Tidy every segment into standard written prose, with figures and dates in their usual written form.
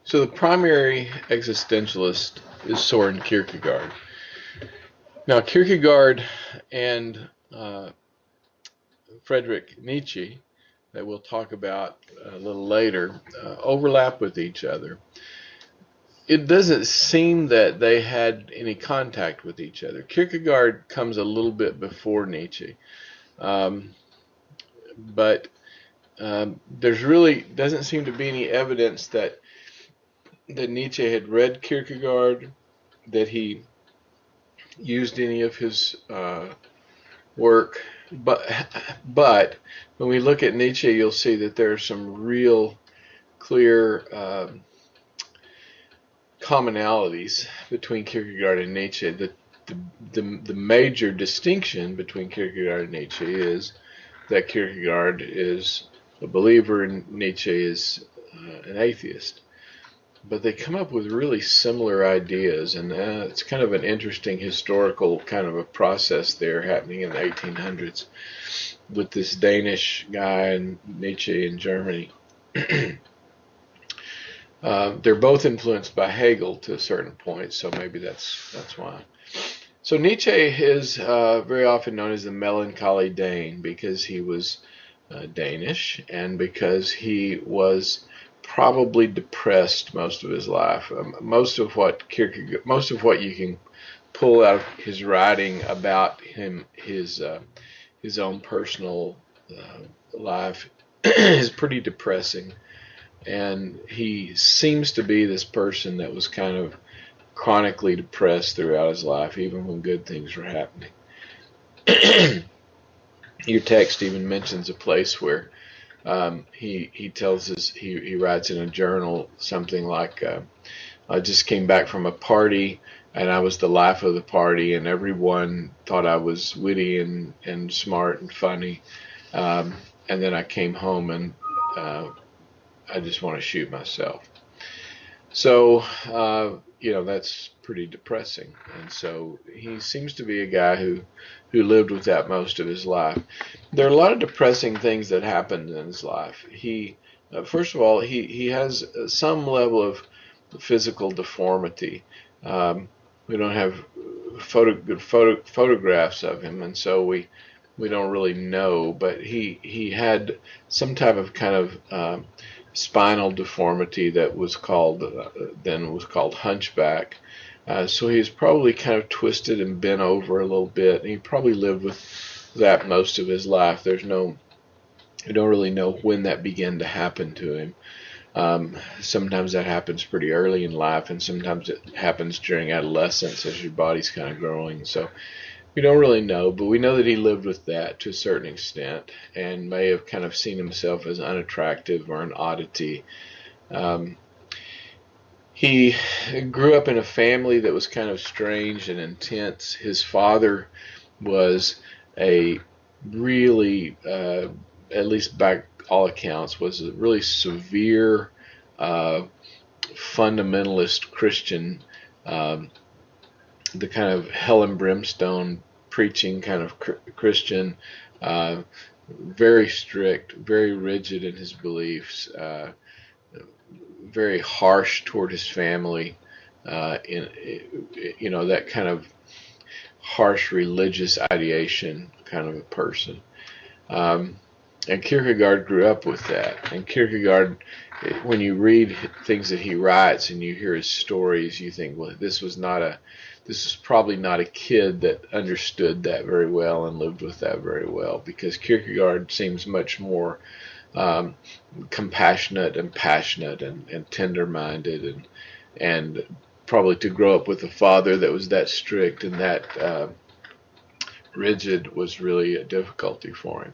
So the primary existentialist is Soren Kierkegaard. Now Kierkegaard and Friedrich Nietzsche, that we'll talk about a little later, overlap with each other. It doesn't seem that they had any contact with each other. Kierkegaard comes a little bit before Nietzsche, um, but there's really doesn't seem to be any evidence that Nietzsche had read Kierkegaard, that he used any of his work. But when we look at Nietzsche, you'll see that there are some real clear commonalities between Kierkegaard and Nietzsche. The major distinction between Kierkegaard and Nietzsche is that Kierkegaard is a believer and Nietzsche is an atheist. But they come up with really similar ideas, and it's kind of an interesting historical kind of a process there happening in the 1800s with this Danish guy and Nietzsche in Germany. They're both influenced by Hegel to a certain point, so maybe that's why. So Nietzsche is very often known as the melancholy Dane because he was Danish and because he was probably depressed most of his life. Most of what you can pull out of his writing about him, his own personal life, is pretty depressing. And he seems to be this person that was kind of chronically depressed throughout his life, even when good things were happening. Your text even mentions a place where he tells us, he writes in a journal something like, I just came back from a party and I was the life of the party and everyone thought I was witty and smart and funny. And then I came home and I just want to shoot myself. So, that's pretty depressing. And so he seems to be a guy who lived with that most of his life. There are a lot of depressing things that happened in his life. First of all, he has some level of physical deformity. We don't have good photographs of him, and so we don't really know. But he had some type of kind of spinal deformity that was called hunchback. So he was probably kind of twisted and bent over a little bit. And he probably lived with that most of his life. We don't really know when that began to happen to him. Sometimes that happens pretty early in life, and sometimes it happens during adolescence as your body's kind of growing. So we don't really know, but we know that he lived with that to a certain extent and may have kind of seen himself as unattractive or an oddity. He grew up in a family that was kind of strange and intense. His father was a really, at least by all accounts, was a really severe fundamentalist Christian, the kind of hell and brimstone preaching kind of Christian, very strict, very rigid in his beliefs, very harsh toward his family, that kind of harsh religious ideation kind of a person. And Kierkegaard grew up with that. And Kierkegaard, when you read things that he writes and you hear his stories, you think, well, this was probably not a kid that understood that very well and lived with that very well, because Kierkegaard seems much more compassionate and passionate and tender-minded, and probably to grow up with a father that was that strict and that rigid was really a difficulty for him.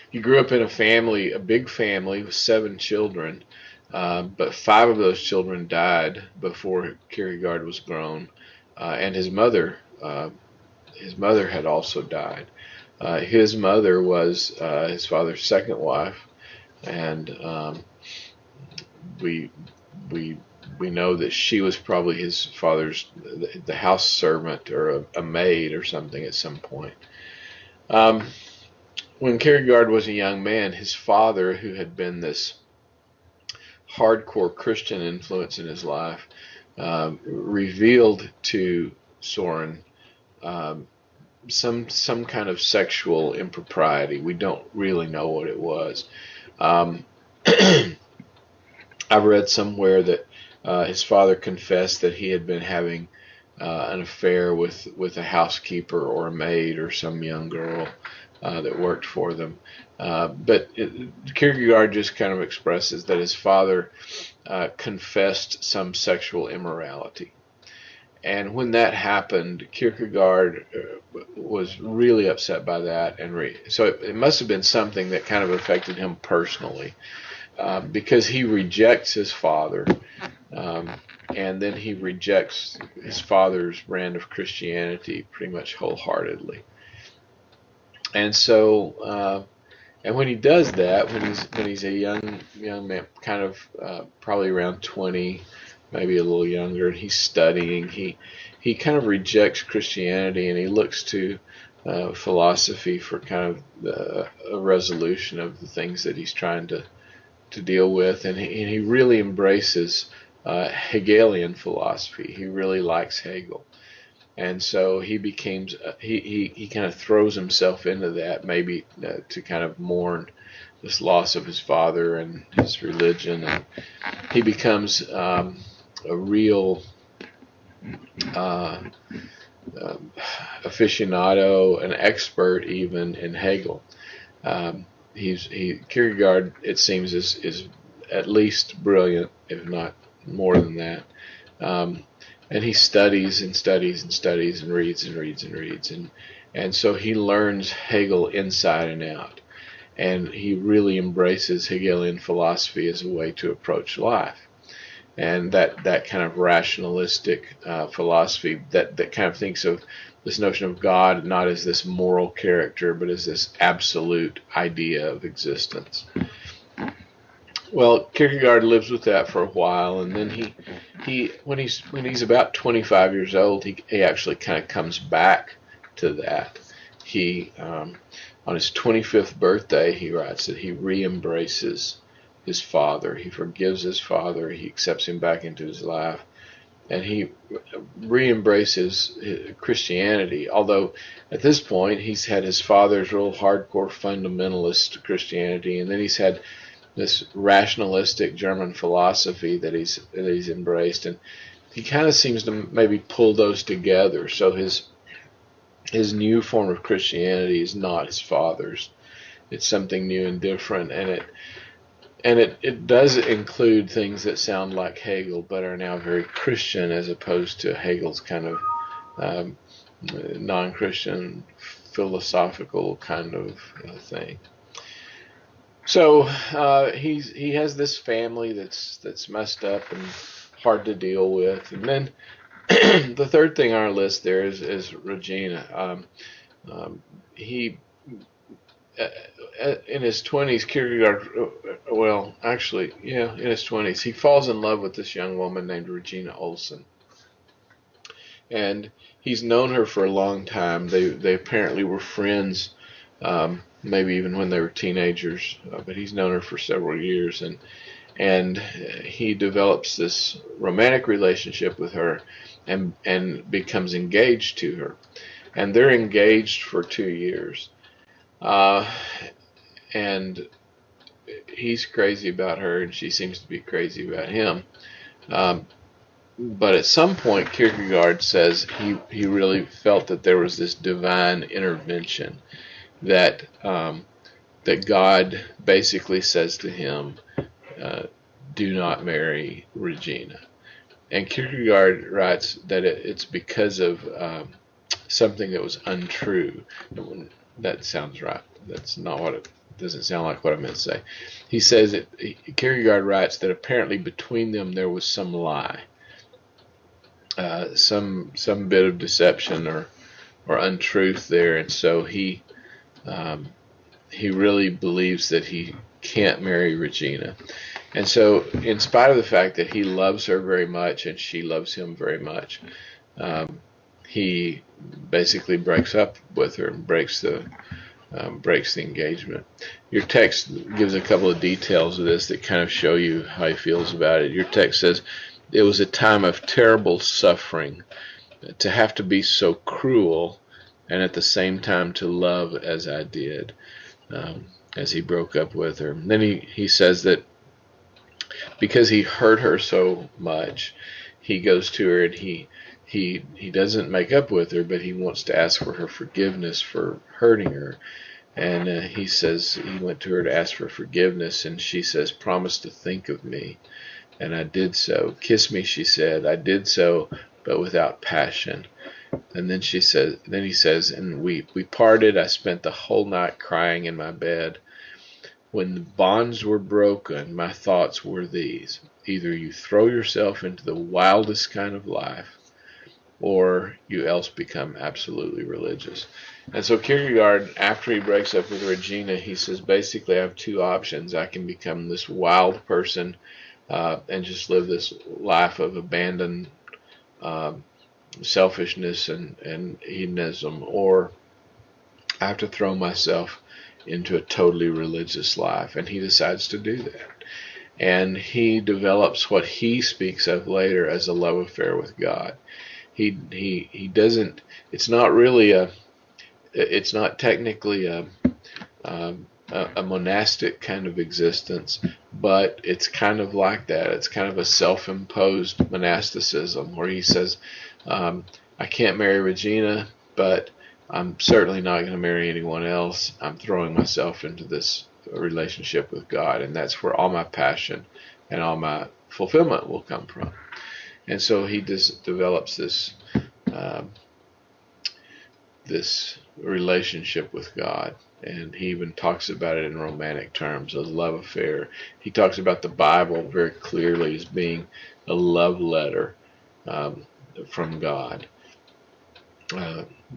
He grew up in a big family with 7 children, but 5 of those children died before Kierkegaard was grown, and his mother had also died. His mother was his father's second wife, and we know that she was probably his father's the house servant or a maid or something at some point. When Kierkegaard was a young man, his father, who had been this hardcore Christian influence in his life, revealed to Soren um, some kind of sexual impropriety. We don't really know what it was. Um, I've read somewhere that his father confessed that he had been having an affair with a housekeeper or a maid or some young girl that worked for them. Kierkegaard just kind of expresses that his father confessed some sexual immorality. And when that happened, Kierkegaard was really upset by that, and so it must have been something that kind of affected him personally, because he rejects his father, and then he rejects his father's brand of Christianity pretty much wholeheartedly. And so, and when he does that, when he's a young man, kind of probably around 20. Maybe a little younger, and he's studying. He kind of rejects Christianity, and he looks to philosophy for kind of a resolution of the things that he's trying to deal with, and he really embraces Hegelian philosophy. He really likes Hegel, and so he becomes he kind of throws himself into that, maybe to kind of mourn this loss of his father and his religion, and he becomes a real aficionado, an expert even in Hegel. Kierkegaard, it seems, is at least brilliant, if not more than that. And he studies and studies and studies and reads and reads and reads, and so he learns Hegel inside and out, and he really embraces Hegelian philosophy as a way to approach life. And that kind of rationalistic philosophy that kind of thinks of this notion of God not as this moral character, but as this absolute idea of existence. Well, Kierkegaard lives with that for a while, and then he when he's about 25 years old, he actually kind of comes back to that. He on his 25th birthday, he writes that he re-embraces his father. He forgives his father. He accepts him back into his life, and he re-embraces Christianity. Although at this point he's had his father's real hardcore fundamentalist Christianity, and then he's had this rationalistic German philosophy that he's embraced, and he kind of seems to maybe pull those together. So his new form of Christianity is not his father's. It's something new and different, and it does include things that sound like Hegel, but are now very Christian, as opposed to Hegel's kind of non-Christian philosophical kind of thing. So he has this family that's messed up and hard to deal with, and then the third thing on our list there is Regina. He in his 20s, Kierkegaard, in his 20s, he falls in love with this young woman named Regina Olsen. And he's known her for a long time. They apparently were friends, maybe even when they were teenagers, but he's known her for several years. And he develops this romantic relationship with her and becomes engaged to her. And they're engaged for 2 years. And he's crazy about her, and she seems to be crazy about him. But at some point, Kierkegaard says he really felt that there was this divine intervention, that that God basically says to him, "Do not marry Regina." And Kierkegaard writes that it's because of something that was untrue. That sounds right. That's not what it doesn't sound like what I meant to say. He says that Kierkegaard writes that apparently between them there was some lie, some bit of deception or untruth there, and so he really believes that he can't marry Regina. And so, in spite of the fact that he loves her very much and she loves him very much, he basically breaks up with her, breaks the breaks the engagement. Your text gives a couple of details of this that kind of show you how he feels about it. Your text says, it was a time of terrible suffering to have to be so cruel and at the same time to love as I did, as he broke up with her. And then he says that because he hurt her so much, he goes to her and he doesn't make up with her, but he wants to ask for her forgiveness for hurting her. And he says he went to her to ask for forgiveness, and she says, promise to think of me. And I did so. Kiss me, she said. I did so, but without passion. And then he says, and we parted. I spent the whole night crying in my bed. When the bonds were broken, my thoughts were these: either you throw yourself into the wildest kind of life, or you else become absolutely religious. And so Kierkegaard, after he breaks up with Regina, he says, basically, I have two options. I can become this wild person and just live this life of abandoned selfishness and hedonism, or I have to throw myself into a totally religious life. And he decides to do that. And he develops what he speaks of later as a love affair with God. He doesn't, it's not really it's not technically a monastic kind of existence, but it's kind of like that. It's kind of a self-imposed monasticism where he says, I can't marry Regina, but I'm certainly not going to marry anyone else. I'm throwing myself into this relationship with God, and that's where all my passion and all my fulfillment will come from. And so he develops this this relationship with God, and he even talks about it in romantic terms, a love affair. He talks about the Bible very clearly as being a love letter from God.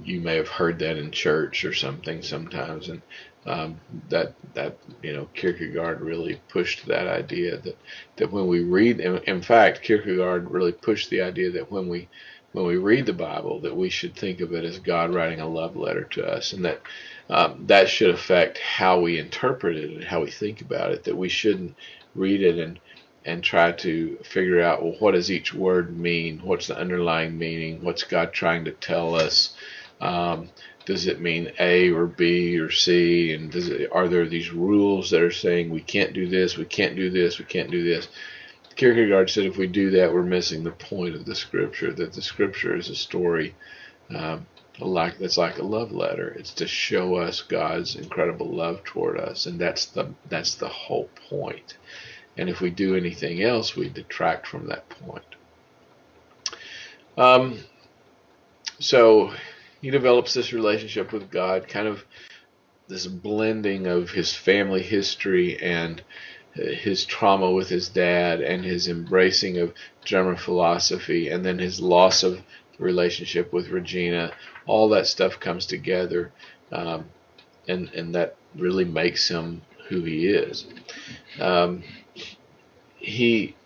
You may have heard that in church or something sometimes, and that Kierkegaard really pushed that idea that when we read, in fact, Kierkegaard really pushed the idea that when we read the Bible, that we should think of it as God writing a love letter to us, and that that should affect how we interpret it and how we think about it. That we shouldn't read it and try to figure out, well, what does each word mean? What's the underlying meaning? What's God trying to tell us? Does it mean A or B or C? And are there these rules that are saying we can't do this, we can't do this, we can't do this? Kierkegaard said if we do that, we're missing the point of the Scripture, that the Scripture is a story that's like a love letter. It's to show us God's incredible love toward us, and that's the whole point. And if we do anything else, we detract from that point. So he develops this relationship with God, kind of this blending of his family history and his trauma with his dad and his embracing of German philosophy, and then his loss of relationship with Regina. All that stuff comes together, and that really makes him who he is. He,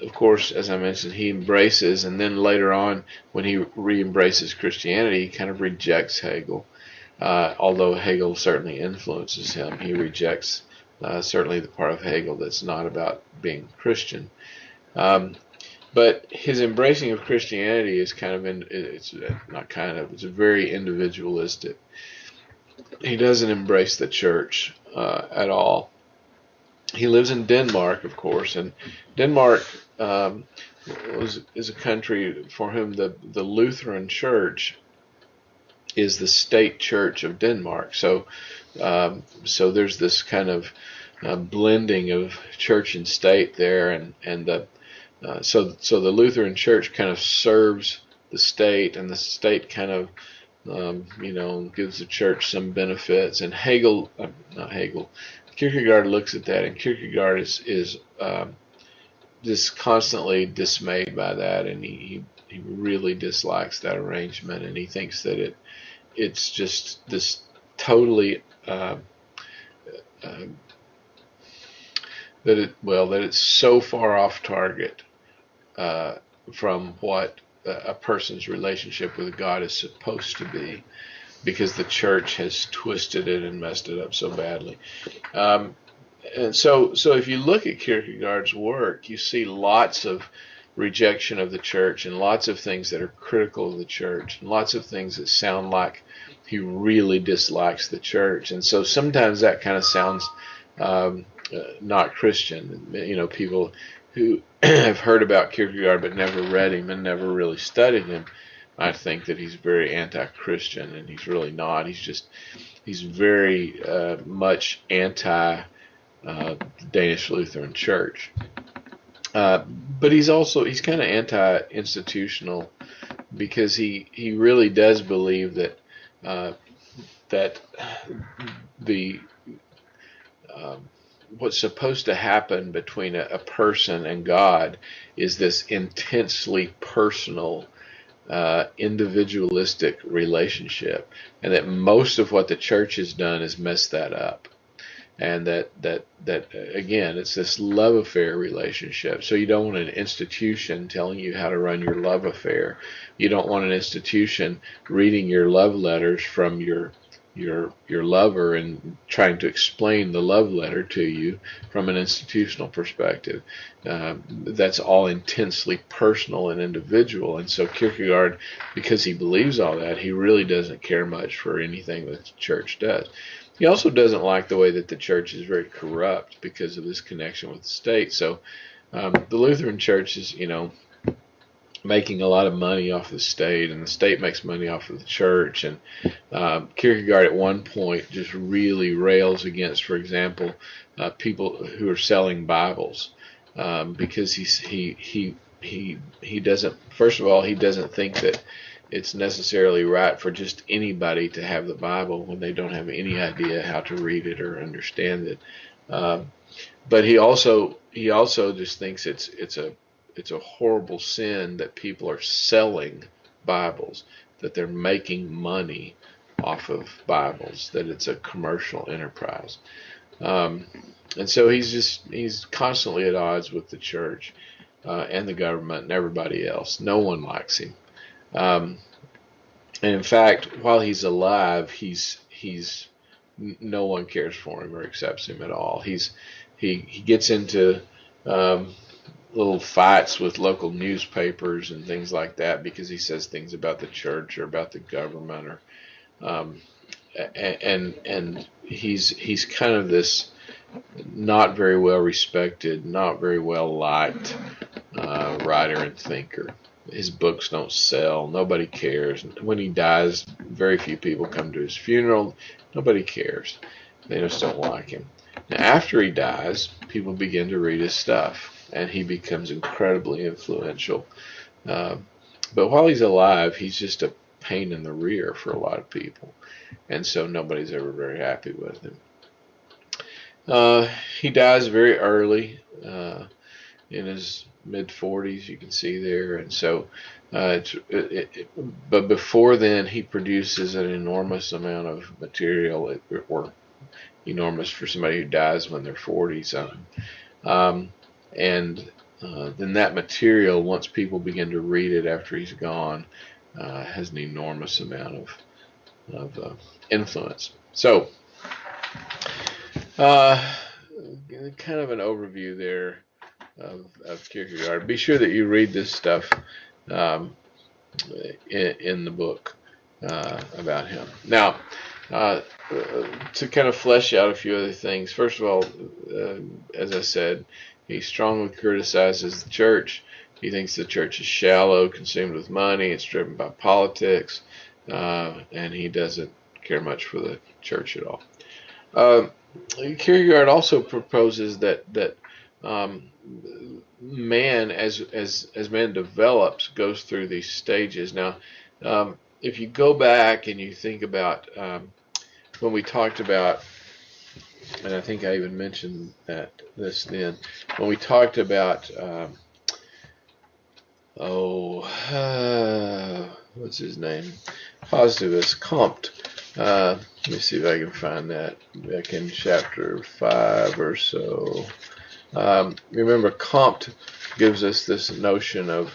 of course, as I mentioned, he embraces, and then later on, when he re-embraces Christianity, he kind of rejects Hegel. Although Hegel certainly influences him, he rejects certainly the part of Hegel that's not about being Christian. But his embracing of Christianity is it's very individualistic. He doesn't embrace the church at all. He lives in Denmark, of course, and Denmark is a country for whom the Lutheran Church is the state church of Denmark. So there's this kind of blending of church and state there, and so the Lutheran Church kind of serves the state, and the state kind of gives the church some benefits. And Kierkegaard looks at that, and Kierkegaard is just constantly dismayed by that, and he really dislikes that arrangement, and he thinks that it's just this totally that it's so far off target from what a person's relationship with God is supposed to be, because the church has twisted it and messed it up so badly. And so if you look at Kierkegaard's work, you see lots of rejection of the church and lots of things that are critical of the church and lots of things that sound like he really dislikes the church. And so sometimes that kind of sounds not Christian. You know, people who have heard about Kierkegaard but never read him and never really studied him, I think that he's very anti-Christian, and he's really not. He's very much anti Danish Lutheran Church. But he's kind of anti-institutional, because he really does believe that the what's supposed to happen between a person and God is this intensely personal, individualistic relationship, and that most of what the church has done is mess that up. And that again, it's this love affair relationship. So you don't want an institution telling you how to run your love affair. You don't want an institution reading your love letters from your lover and trying to explain the love letter to you from an institutional perspective. That's all intensely personal and individual. And so Kierkegaard, because he believes all that, he really doesn't care much for anything that the church does. He also doesn't like the way that the church is very corrupt because of this connection with the state. So the Lutheran Church is, making a lot of money off the state, and the state makes money off of the church. And Kierkegaard at one point just really rails against, for example, people who are selling Bibles, because he doesn't. First of all, he doesn't think that it's necessarily right for just anybody to have the Bible when they don't have any idea how to read it or understand it. But he also just thinks it's a horrible sin that people are selling Bibles, that they're making money off of Bibles, that it's a commercial enterprise. And so he's constantly at odds with the church and the government and everybody else. No one likes him. And in fact, while he's alive, no one cares for him or accepts him at all. He gets into little fights with local newspapers and things like that because he says things about the church or about the government, or and he's kind of this not very well respected, not very well liked writer and thinker. His books don't sell. Nobody cares. When he dies, very few people come to his funeral. Nobody cares. They just don't like him. Now, after he dies, people begin to read his stuff, and he becomes incredibly influential. But while he's alive, he's just a pain in the rear for a lot of people, and so nobody's ever very happy with him. He dies very early, in his mid-40s, you can see there, and so but before then he produces an enormous amount of material, or enormous for somebody who dies when they're 40-something. And then that material, once people begin to read it after he's gone, has an enormous amount of influence. So, kind of an overview there of Kierkegaard. Be sure that you read this stuff in the book about him. Now, to kind of flesh out a few other things. First of all, as I said, he strongly criticizes the church. He thinks the church is shallow, consumed with money, it's driven by politics, and he doesn't care much for the church at all. Kierkegaard also proposes that man, as man develops, goes through these stages. Now, if you go back and you think about when we talked about, and I think I even mentioned this then, when we talked about what's his name? Positivist Comte. Let me see if I can find that back in chapter 5 or so. Remember, Comte gives us this notion of,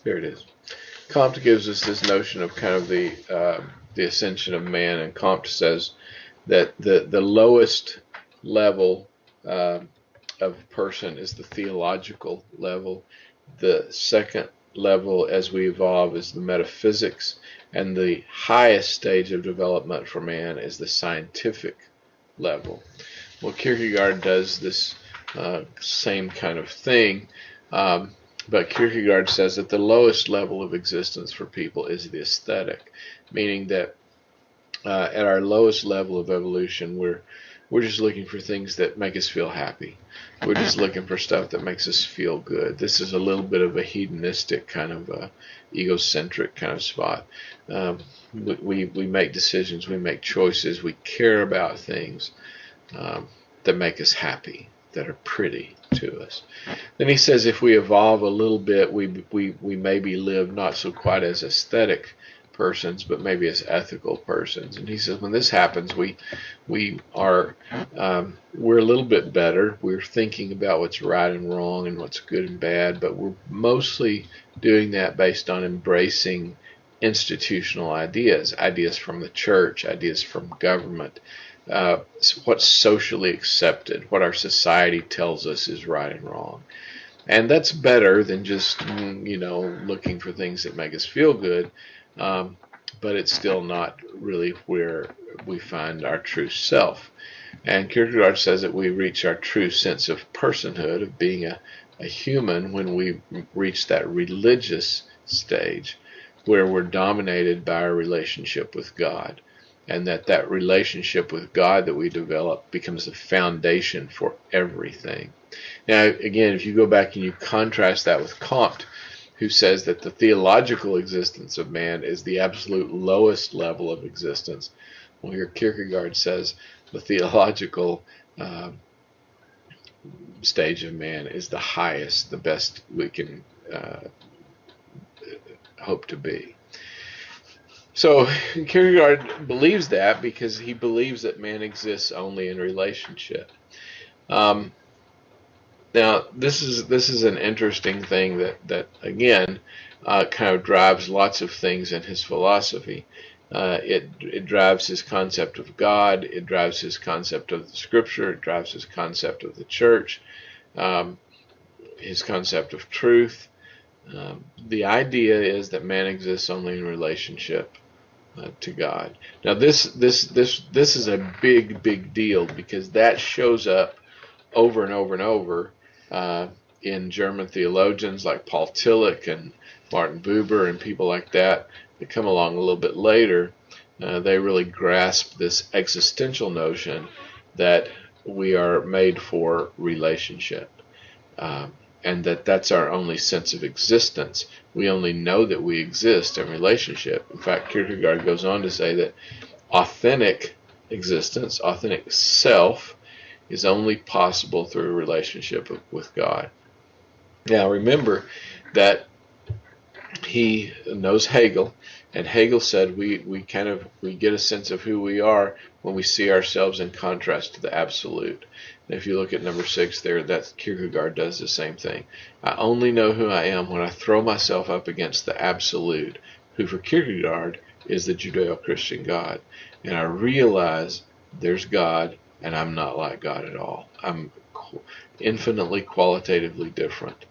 Here it is. Comte gives us this notion of kind of the ascension of man, and Comte says that the lowest level of a person is the theological level. The second level as we evolve is the metaphysics, and the highest stage of development for man is the scientific level. Well, Kierkegaard does this same kind of thing, but Kierkegaard says that the lowest level of existence for people is the aesthetic, meaning that at our lowest level of evolution, we're just looking for things that make us feel happy. We're just looking for stuff that makes us feel good. This is a little bit of a hedonistic kind of egocentric kind of spot. We make decisions, we make choices, we care about things that make us happy, that are pretty to us. Then he says if we evolve a little bit, we maybe live not so quite as aesthetic persons, but maybe as ethical persons. And he says when this happens, we're a little bit better. We're thinking about what's right and wrong and what's good and bad, but we're mostly doing that based on embracing institutional ideas from the church, ideas from government, what's socially accepted, what our society tells us is right and wrong. And that's better than just, looking for things that make us feel good. But it's still not really where we find our true self. And Kierkegaard says that we reach our true sense of personhood, of being a human, when we reach that religious stage where we're dominated by our relationship with God. And that relationship with God that we develop becomes the foundation for everything. Now, again, if you go back and you contrast that with Comte, who says that the theological existence of man is the absolute lowest level of existence. Well, here Kierkegaard says the theological stage of man is the highest, the best we can hope to be. So Kierkegaard believes that because he believes that man exists only in relationship. Now, this is an interesting thing that again, kind of drives lots of things in his philosophy. It drives his concept of God. It drives his concept of the Scripture. It drives his concept of the church, his concept of truth. The idea is that man exists only in relationship to God. Now, this is a big deal because that shows up over and over and over in German theologians like Paul Tillich and Martin Buber and people like that come along a little bit later. They really grasp this existential notion that we are made for relationship, and that's our only sense of existence. We only know that we exist in relationship. In fact, Kierkegaard goes on to say that authentic existence, authentic self, is only possible through a relationship with God. Now remember that he knows Hegel, and Hegel said we get a sense of who we are when we see ourselves in contrast to the absolute. And if you look at number 6 there, that Kierkegaard does the same thing. I only know who I am when I throw myself up against the absolute, who for Kierkegaard is the Judeo-Christian God. And I realize there's God, and I'm not like God at all. I'm infinitely qualitatively different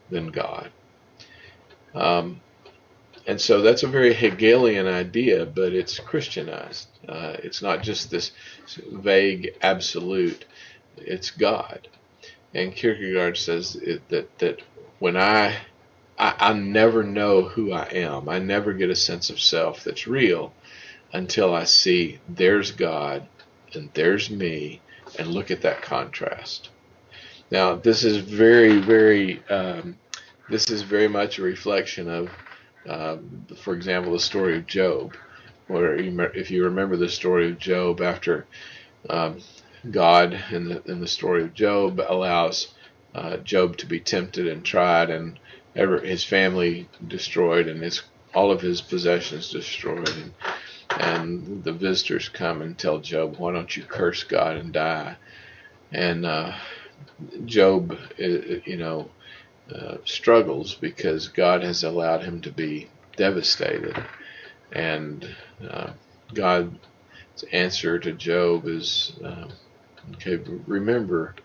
than God. And so that's a very Hegelian idea, but it's Christianized. It's not just this vague absolute. It's God. And Kierkegaard says that when I never know who I am, I never get a sense of self that's real until I see there's God and there's me, and look at that contrast. Now, this is very much a reflection of, for example, the story of Job, where if you remember the story of Job, after God in the story of Job allows Job to be tempted and tried, and his family destroyed, and all of his possessions destroyed, and the visitors come and tell Job, why don't you curse God and die? And Job, struggles because God has allowed him to be devastated. And God's answer to Job is, okay, remember,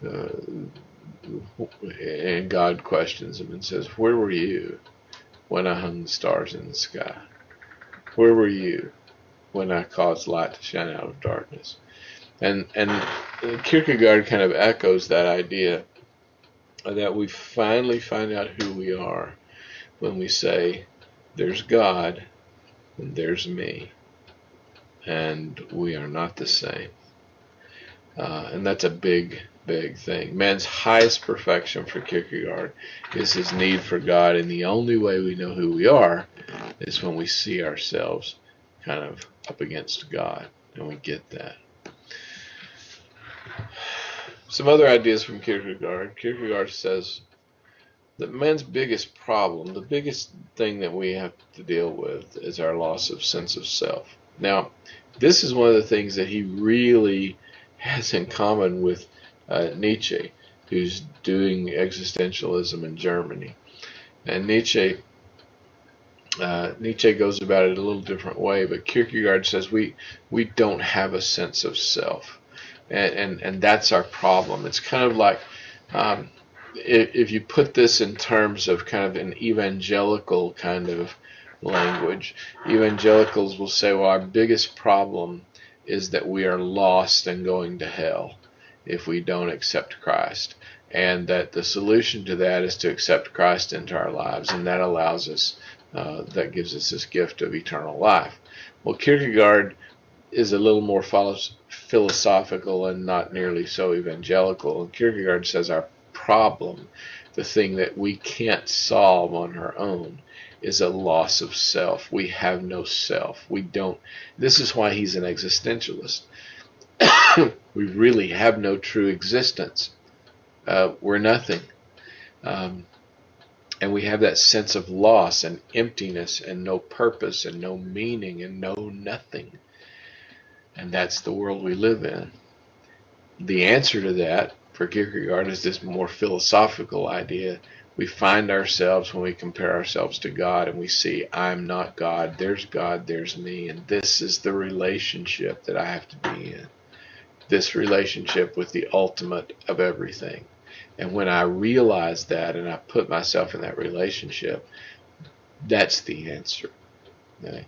and God questions him and says, where were you when I hung the stars in the sky? Where were you when I caused light to shine out of darkness? And Kierkegaard kind of echoes that idea that we finally find out who we are when we say, there's God and there's me, and we are not the same. And that's a big, big thing. Man's highest perfection for Kierkegaard is his need for God, and the only way we know who we are is when we see ourselves kind of up against God, and we get that. Some other ideas from Kierkegaard. Kierkegaard says that man's biggest problem, the biggest thing that we have to deal with, is our loss of sense of self. Now, this is one of the things that he really has in common with Nietzsche, who's doing existentialism in Germany. And Nietzsche goes about it a little different way, but Kierkegaard says we don't have a sense of self. And that's our problem. It's kind of like, if you put this in terms of kind of an evangelical kind of language, evangelicals will say, well, our biggest problem is that we are lost and going to hell if we don't accept Christ. And that the solution to that is to accept Christ into our lives, and that allows us, that gives us this gift of eternal life. Well, Kierkegaard is a little more philosophical and not nearly so evangelical. And Kierkegaard says our problem, the thing that we can't solve on our own, is a loss of self. We have no self. We don't. This is why he's an existentialist. We really have no true existence. We're nothing. And we have that sense of loss and emptiness and no purpose and no meaning and no nothing. And that's the world we live in. The answer to that for Kierkegaard is this more philosophical idea. We find ourselves when we compare ourselves to God, and we see, I'm not God, there's me, and this is the relationship that I have to be in. This relationship with the ultimate of everything. And when I realize that and I put myself in that relationship, that's the answer. Okay?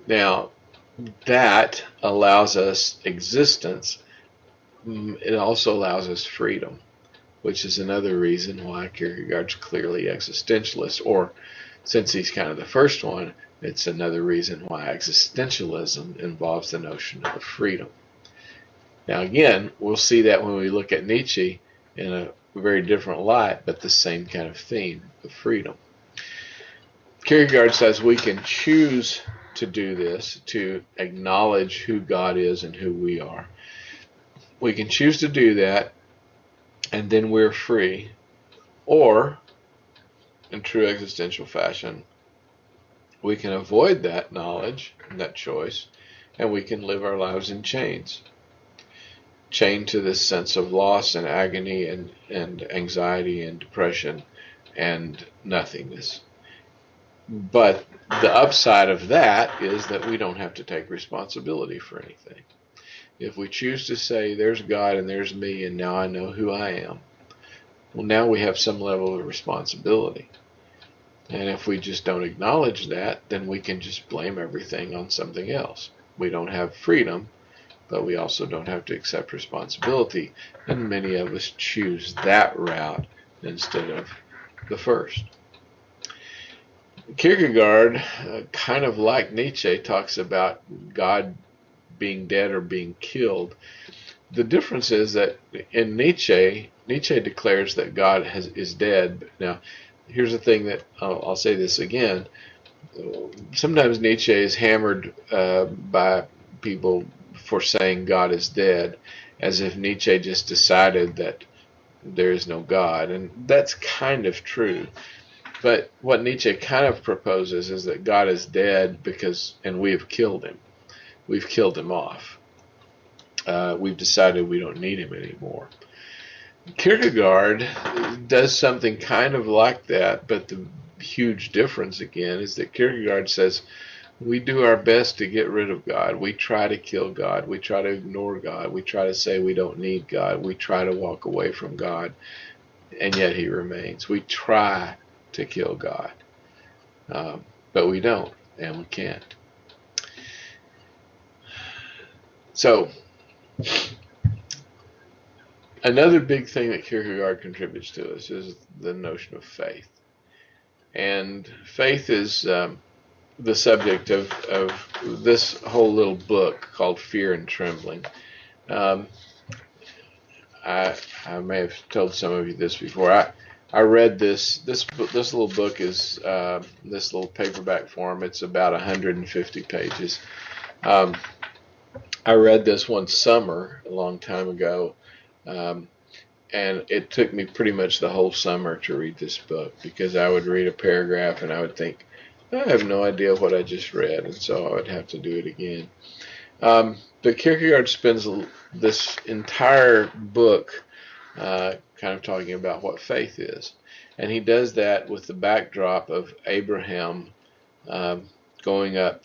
Now, that allows us existence. It also allows us freedom, which is another reason why Kierkegaard's clearly existentialist, or since he's kind of the first one, it's another reason why existentialism involves the notion of freedom. Now again, we'll see that when we look at Nietzsche in a very different light, but the same kind of theme of freedom. Kierkegaard says we can choose to do this, to acknowledge who God is and who we are. We can choose to do that, and then we're free. Or, in true existential fashion, we can avoid that knowledge and that choice, and we can live our lives in chains. Chained to this sense of loss and agony and anxiety and depression and nothingness. But the upside of that is that we don't have to take responsibility for anything. If we choose to say, there's God and there's me, and now I know who I am, well, now we have some level of responsibility. And if we just don't acknowledge that, then we can just blame everything on something else. We don't have freedom, but we also don't have to accept responsibility. And many of us choose that route instead of the first. Kierkegaard, kind of like Nietzsche, talks about God being dead or being killed. The difference is that in Nietzsche declares that God is dead. Now, here's the thing that I'll say this again. Sometimes Nietzsche is hammered by people for saying God is dead, as if Nietzsche just decided that there is no God. And that's kind of true. But what Nietzsche kind of proposes is that God is dead and we have killed him. We've killed him off. we've decided we don't need him anymore. Kierkegaard does something kind of like that, but the huge difference again is that Kierkegaard says we do our best to get rid of God. We try to kill God. We try to ignore God. We try to say we don't need God. We try to walk away from God, and yet he remains. We try to kill God, but we don't, and we can't. So, another big thing that Kierkegaard contributes to us is the notion of faith. And faith is the subject of this whole little book called Fear and Trembling. I may have told some of you this before. I read this little book is this little paperback form. It's about 150 pages. I read this one summer a long time ago, and it took me pretty much the whole summer to read this book, because I would read a paragraph and I would think, I have no idea what I just read, and so I would have to do it again. But Kierkegaard spends this entire book kind of talking about what faith is. And he does that with the backdrop of Abraham going up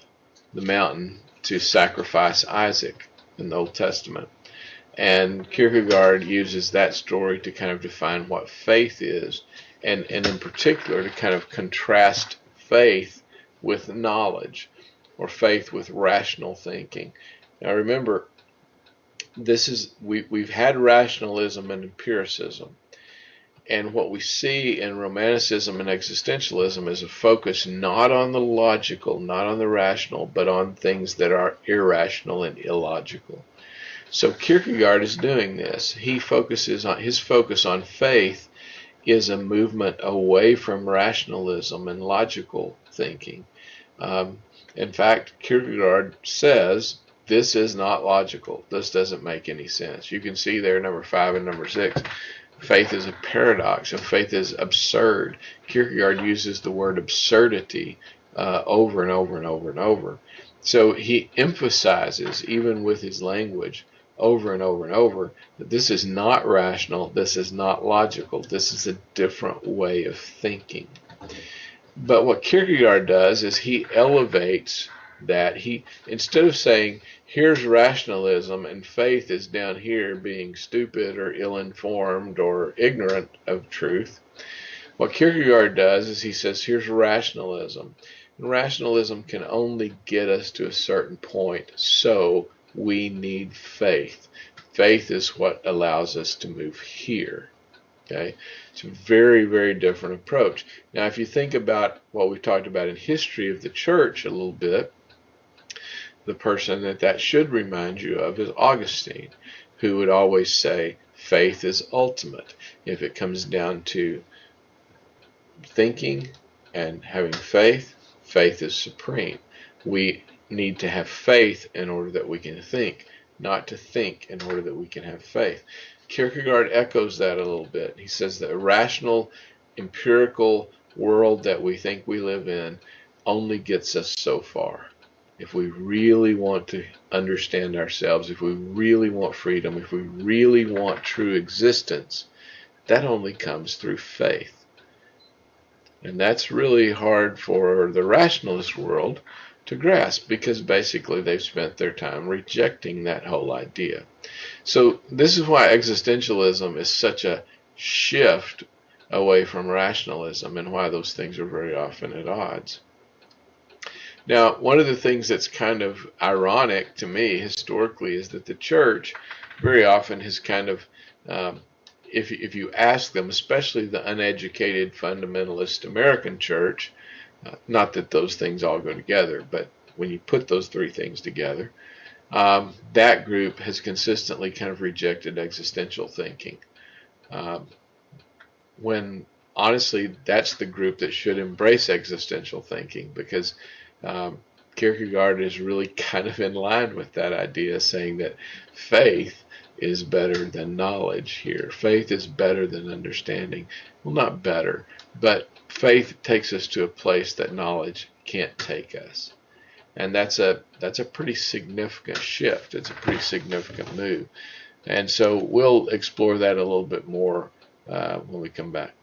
the mountain to sacrifice Isaac in the Old Testament. And Kierkegaard uses that story to kind of define what faith is, and in particular to kind of contrast faith with knowledge, or faith with rational thinking. Now remember, we've had rationalism and empiricism, and what we see in Romanticism and existentialism is a focus not on the logical, not on the rational, but on things that are irrational and illogical. So Kierkegaard is doing this. His focus on faith is a movement away from rationalism and logical thinking. In fact, Kierkegaard says this is not logical. This doesn't make any sense. You can see there, number 5 and number 6. Faith is a paradox, and faith is absurd. Kierkegaard uses the word absurdity over and over and over and over. So he emphasizes, even with his language, over and over and over, that this is not rational, this is not logical, this is a different way of thinking. But what Kierkegaard does is he elevates that. Instead of saying, here's rationalism and faith is down here being stupid or ill-informed or ignorant of truth, what Kierkegaard does is he says, here's rationalism. And rationalism can only get us to a certain point, so we need faith. Faith is what allows us to move here. Okay, it's a very, very different approach. Now, if you think about what we talked about in history of the church a little bit, the person that should remind you of is Augustine, who would always say faith is ultimate. If it comes down to thinking and having faith, faith is supreme. We need to have faith in order that we can think, not to think in order that we can have faith. Kierkegaard echoes that a little bit. He says the rational, empirical world that we think we live in only gets us so far. If we really want to understand ourselves, if we really want freedom, if we really want true existence, that only comes through faith. And that's really hard for the rationalist world to grasp, because basically they've spent their time rejecting that whole idea. So this is why existentialism is such a shift away from rationalism, and why those things are very often at odds. Now, one of the things that's kind of ironic to me historically is that the church very often has kind of, if you ask them, especially the uneducated fundamentalist American church, not that those things all go together, but when you put those three things together, that group has consistently kind of rejected existential thinking. When honestly, that's the group that should embrace existential thinking, because Kierkegaard is really kind of in line with that idea, saying that faith is better than knowledge here. Faith is better than understanding. Well, not better, but faith takes us to a place that knowledge can't take us. and that's a pretty significant shift. It's a pretty significant move, and so we'll explore that a little bit more when we come back.